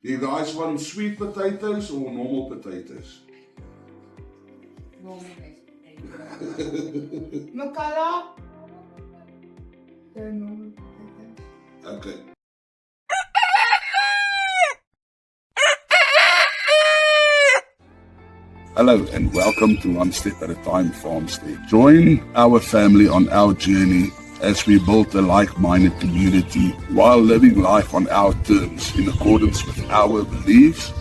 Do you guys want sweet potatoes or normal potatoes? Normal potatoes. Makala? They're normal potatoes. Okay. Hello and welcome to One Step at a Time Farmstead. Join our family on our journey as we build a like-minded community while living life on our terms in accordance with our beliefs,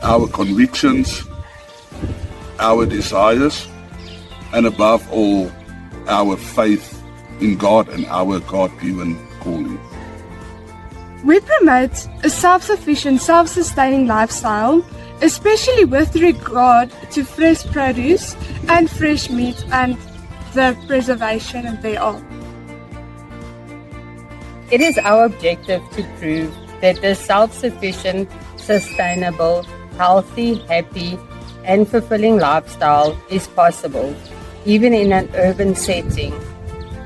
our convictions, our desires, and above all, our faith in God and our God-given calling. We promote a self-sufficient, self-sustaining lifestyle, especially with regard to fresh produce and fresh meat and the preservation thereof. It is our objective to prove that this self-sufficient, sustainable, healthy, happy, and fulfilling lifestyle is possible, even in an urban setting,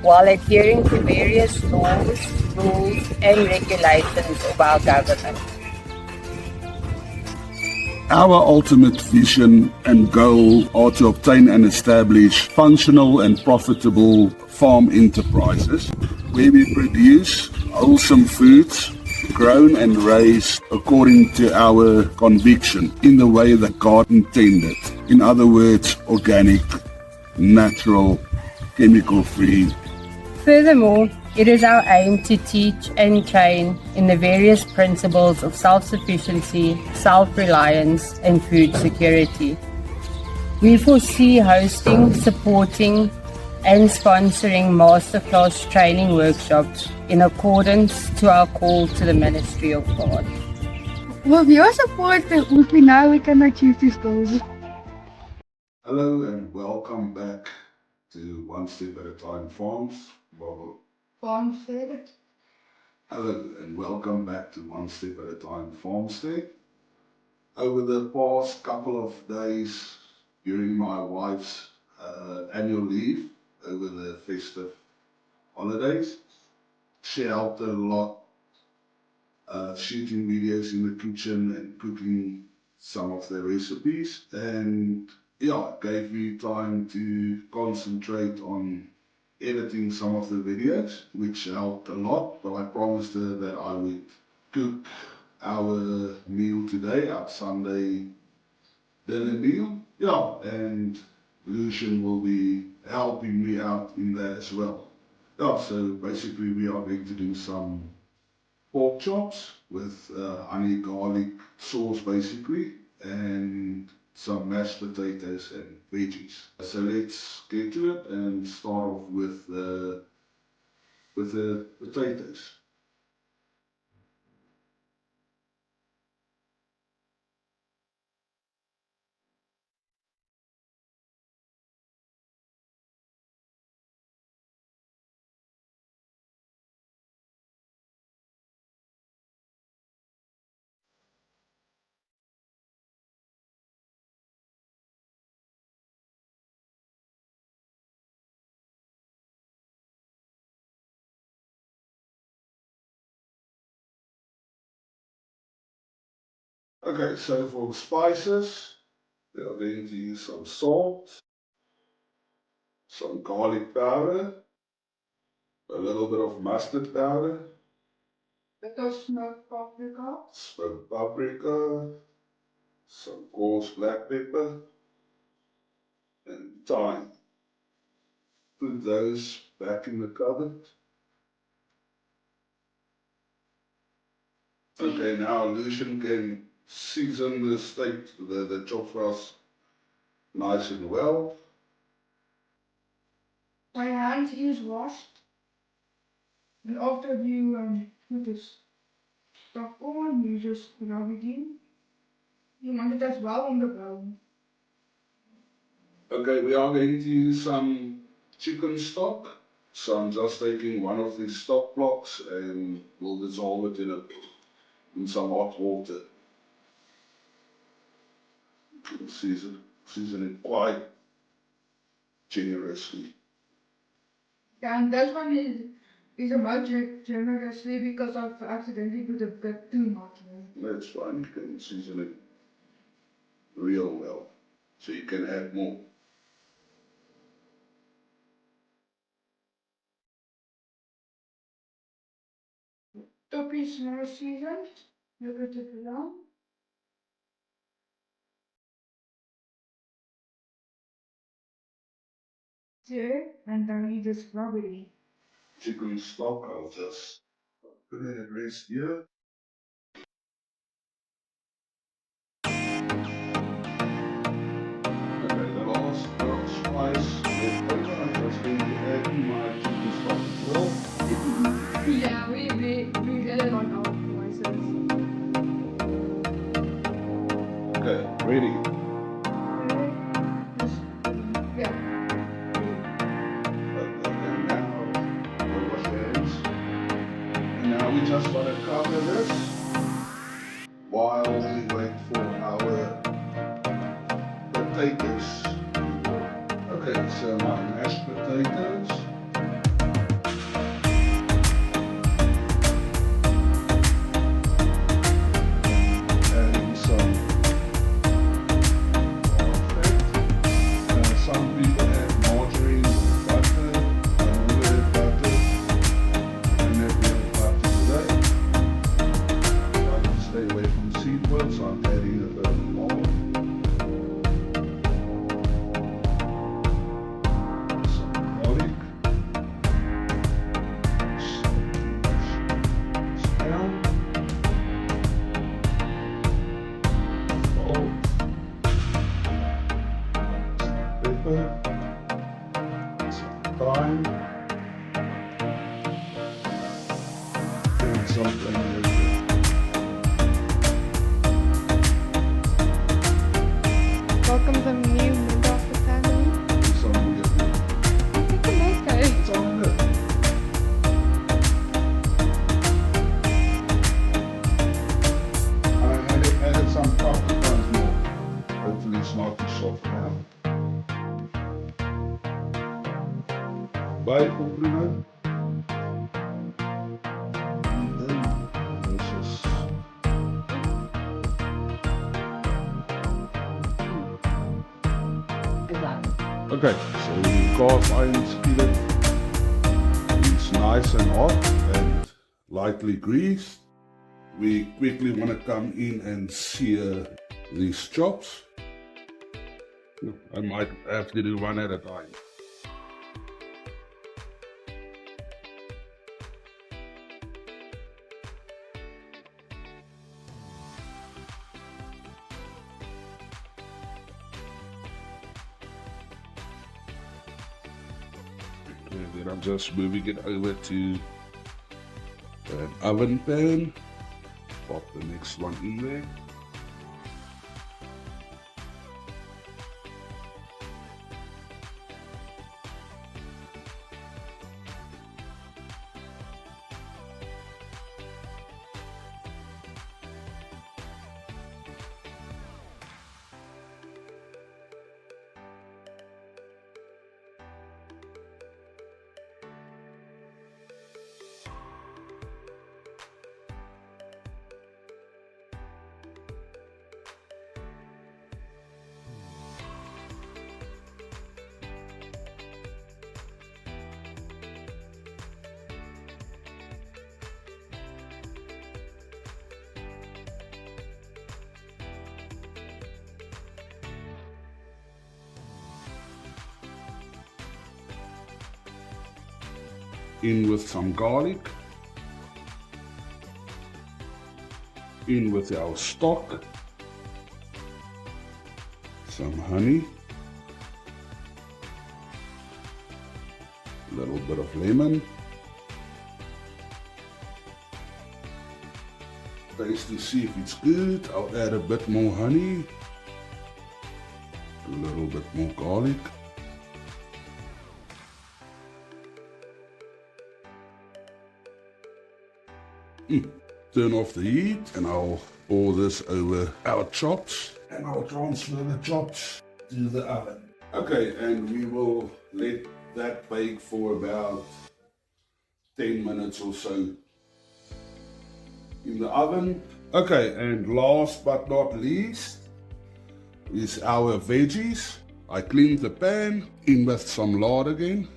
while adhering to various laws, rules, and regulations of our government. Our ultimate vision and goal are to obtain and establish functional and profitable farm enterprises where we produce wholesome foods grown and raised according to our conviction in the way that God intended. In other words, organic, natural, chemical-free. Furthermore, it is our aim to teach and train in the various principles of self-sufficiency, self-reliance, and food security. We foresee hosting, supporting, and sponsoring masterclass training workshops in accordance to our call to the ministry of God. With your support, we know we can achieve these goals. Hello and welcome back to One Step at a Time Farms. Farmstead. Hello and welcome back to One Step at a Time Farmstead. Over the past couple of days during my wife's annual leave over the festive holidays, she helped a lot shooting videos in the kitchen and cooking some of the recipes, and yeah, it gave me time to concentrate on editing some of the videos, which helped a lot. But I promised her that I would cook our meal today, our Sunday dinner meal. Yeah, and Lucian will be helping me out in that as well. Yeah, so basically we are going to do some pork chops with honey garlic sauce basically, and some mashed potatoes and veggies. So let's get to it and start off with the potatoes. Okay, so for spices, we are going to use some salt, some garlic powder, a little bit of mustard powder, Little smoked paprika. smoked paprika, some coarse black pepper, and thyme. Put those back in the cupboard. Okay, now Lucian can season the steak, the chopped grass, nice and well. My hand is washed. And after you put this stuff on, you just rub it in. You want it as well on the bone. Okay, we are going to use some chicken stock. So I'm just taking one of these stock blocks and we'll dissolve it in some hot water. Season it quite generously. Yeah, and this one is about generously because I've accidentally put a bit too much in. That's fine, you can season it real well, so you can add more. Top is more seasoned. You put it around. There, and then you just rub it in. Chicken stock, I'll just put it at rest here. Okay, the last spice left over, I'm just going to add in my chicken stock as well. Yeah, we did it on our voices. Okay, ready. Yeah. Okay, and now we'll wash your hands. And now we just want to cover this while we wait for our potatoes. Okay, so my mashed potatoes. Adding some some people add margarine, butter, unleaded butter, and then we have butter today. I like to stay away from seed oil, so I'm adding a bit more. Some garlic. Down. Salt. Pepper, some thyme, and some plain vinegar. Welcome the new member of the family. And some vinegar. Tomato. It's all good. I added some paprikas more. Hopefully it's not too soft now. Bye, Bruno. Delicious. Okay, so the cast iron skillet is nice and hot and lightly greased. We quickly want to come in and sear these chops. I might have to do one at a time. And then I'm just moving it over to an oven pan. Pop the next one in there. In with some garlic, in with our stock, some honey, a little bit of lemon, taste to see if it's good. I'll add a bit more honey, a little bit more garlic. Turn off the heat and I'll pour this over our chops and I'll transfer the chops to the oven. Okay, and we will let that bake for about 10 minutes or so in the oven. Okay, and last but not least is our veggies. I cleaned the pan, in with some lard again.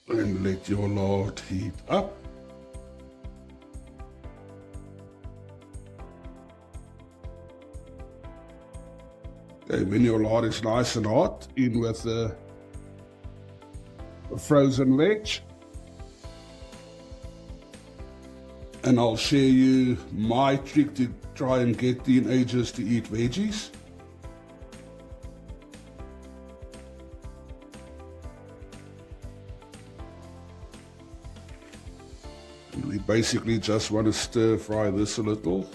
And let your lard heat up. Okay, when your lard is nice and hot, in with the frozen veg. And I'll share you my trick to try and get teenagers to eat veggies. And we basically just want to stir fry this a little.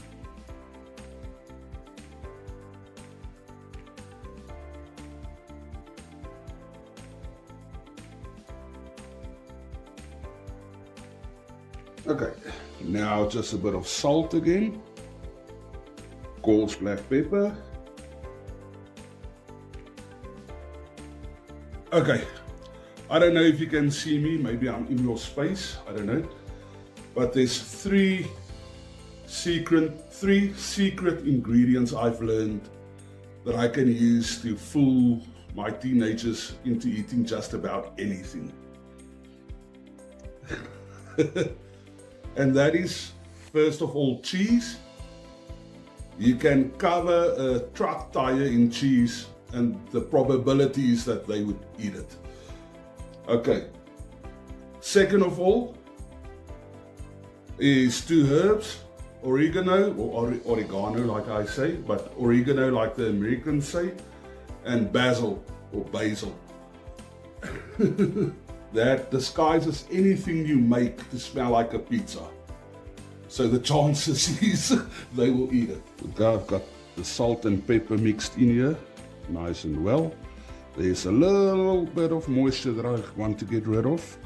Okay, now just a bit of salt again, coarse black pepper. Okay, I don't know if you can see me, maybe I'm in your space, I don't know. But there's three secret ingredients I've learned that I can use to fool my teenagers into eating just about anything. And that is, first of all, cheese. You can cover a truck tire in cheese and the probability is that they would eat it. Okay. Second of all is two herbs, oregano, or oregano like I say, but oregano like the Americans say, and basil or basil. That disguises anything you make to smell like a pizza. So the chances is they will eat it. Okay, I've got the salt and pepper mixed in here, nice and well. There's a little bit of moisture that I want to get rid of,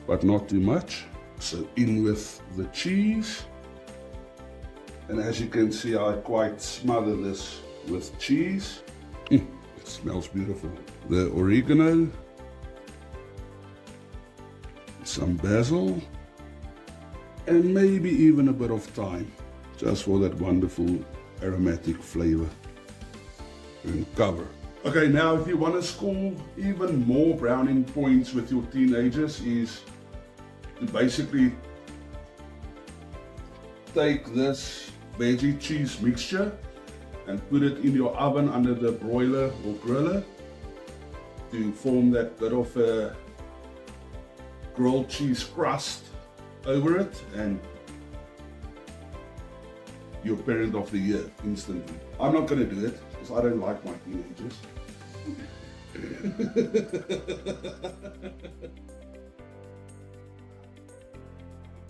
but not too much. So in with the cheese. And as you can see, I quite smother this with cheese. It smells beautiful. The oregano. Some basil, and maybe even a bit of thyme, just for that wonderful aromatic flavor. And cover. Okay, now if you want to score even more browning points with your teenagers, is to basically take this veggie cheese mixture and put it in your oven under the broiler or griller to form that bit of a grilled cheese crust over it, and your parent of the year instantly. I'm not going to do it because I don't like my teenagers.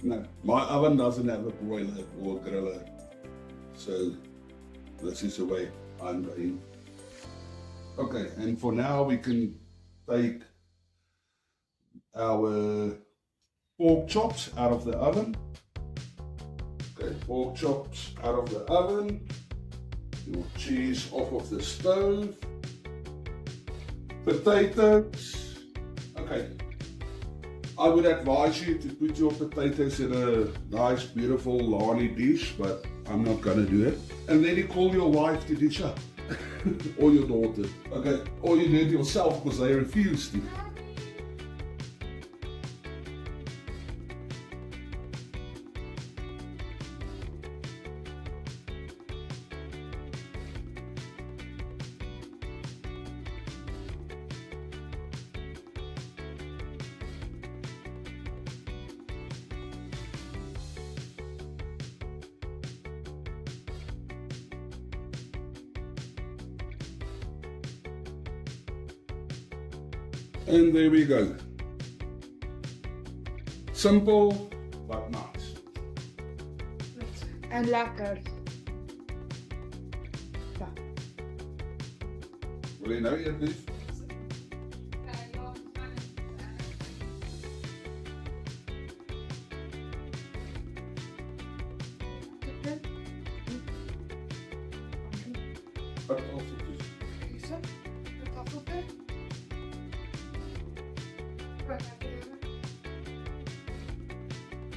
No, my oven doesn't have a broiler or a griller, so this is the way I'm going. Okay, and for now we can take our pork chops out of the oven. Okay, pork chops out of the oven. Your cheese off of the stove. Potatoes. Okay, I would advise you to put your potatoes in a nice, beautiful, lardy dish, but I'm not gonna do it. And then you call your wife to dish up, or your daughter. Okay, or you do it yourself because they refuse to. And there we go. Simple but nice. En lekker. Ja. Wil je nou eet, lief? Wat